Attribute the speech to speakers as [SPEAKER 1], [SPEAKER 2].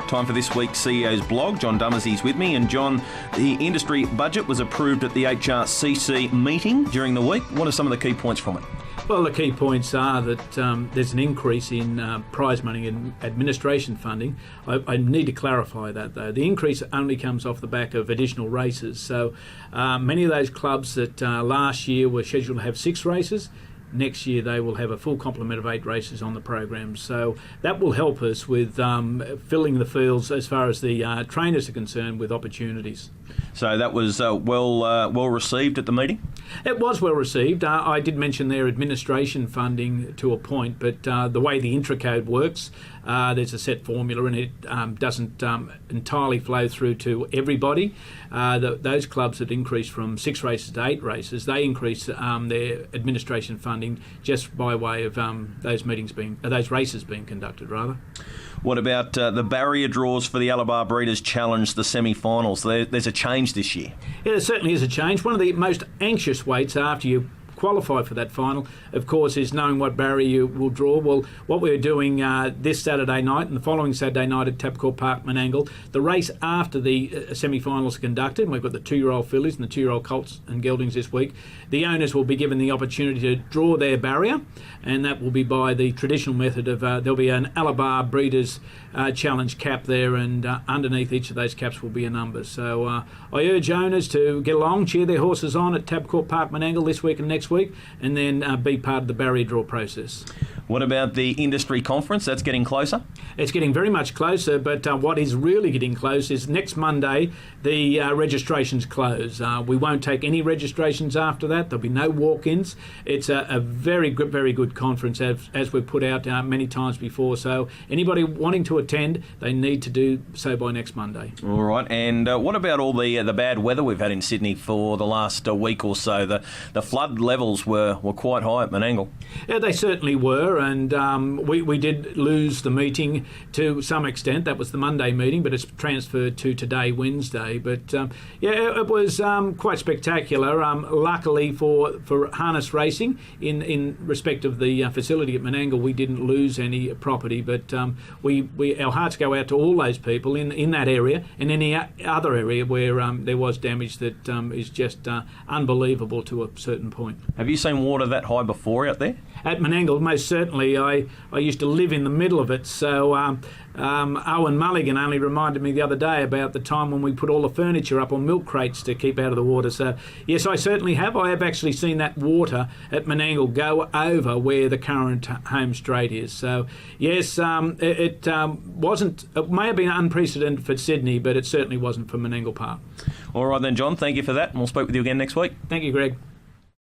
[SPEAKER 1] Time for this week's CEO's blog. John Dummersey's with me. And John, the industry budget was approved at the HRCC meeting during the week. What are some of the key points from it?
[SPEAKER 2] Well, the key points are that there's an increase in prize money and administration funding. I need to clarify that, though. The increase only comes off the back of additional races. So many of those clubs that last year were scheduled to have 6 races, next year they will have a full complement of 8 races on the program. So that will help us with filling the fields as far as the trainers are concerned with opportunities.
[SPEAKER 1] So that was well received at the meeting?
[SPEAKER 2] It was well received. I did mention their administration funding to a point, but the way the Intracode works, there's a set formula and it doesn't entirely flow through to everybody. Those clubs that increase from 6 races to 8 races, they increase their administration funding just by way of those races being conducted, rather.
[SPEAKER 1] What about the barrier draws for the Alabar Breeders' Challenge, the semi-finals? There's a change this year. Yeah,
[SPEAKER 2] there certainly is a change. One of the most anxious weights after you qualify for that final, of course, is knowing what barrier you will draw. Well, what we're doing this Saturday night and the following Saturday night at Tabcorp Park, Menangle, the race after the semi-finals are conducted, and we've got the 2-year-old fillies and the 2-year-old colts and geldings this week, the owners will be given the opportunity to draw their barrier, and that will be by the traditional method of there'll be an Alabar Breeders' Challenge cap there, and underneath each of those caps will be a number. So I urge owners to get along, cheer their horses on at Tabcorp Park, Menangle this week and next week, and then be part of the barrier draw process.
[SPEAKER 1] What about the industry conference? That's getting closer?
[SPEAKER 2] It's getting very much closer, but what is really getting close is next Monday the registrations close. We won't take any registrations after that. There'll be no walk-ins. It's a very good conference, as we've put out many times before. So anybody wanting to attend, they need to do so by next Monday.
[SPEAKER 1] All right. And what about all the bad weather we've had in Sydney for the last week or so? The flood levels were quite high at Menangle.
[SPEAKER 2] Yeah, they certainly were. And we did lose the meeting to some extent. That was the Monday meeting, but it's transferred to today, Wednesday. But it was quite spectacular. Luckily for harness racing, in respect of the facility at Menangle, we didn't lose any property. But our hearts go out to all those people in that area and any other area where there was damage that is just unbelievable to a certain point.
[SPEAKER 1] Have you seen water that high before out there?
[SPEAKER 2] At Menangle, most certainly. I used to live in the middle of it, so Owen Mulligan only reminded me the other day about the time when we put all the furniture up on milk crates to keep out of the water. So, yes, I certainly have. I have actually seen that water at Menangle go over where the current home straight is. So, yes, it may have been unprecedented for Sydney, but it certainly wasn't for Menangle Park.
[SPEAKER 1] All right then, John, thank you for that, and we'll speak with you again next week.
[SPEAKER 2] Thank you, Greg.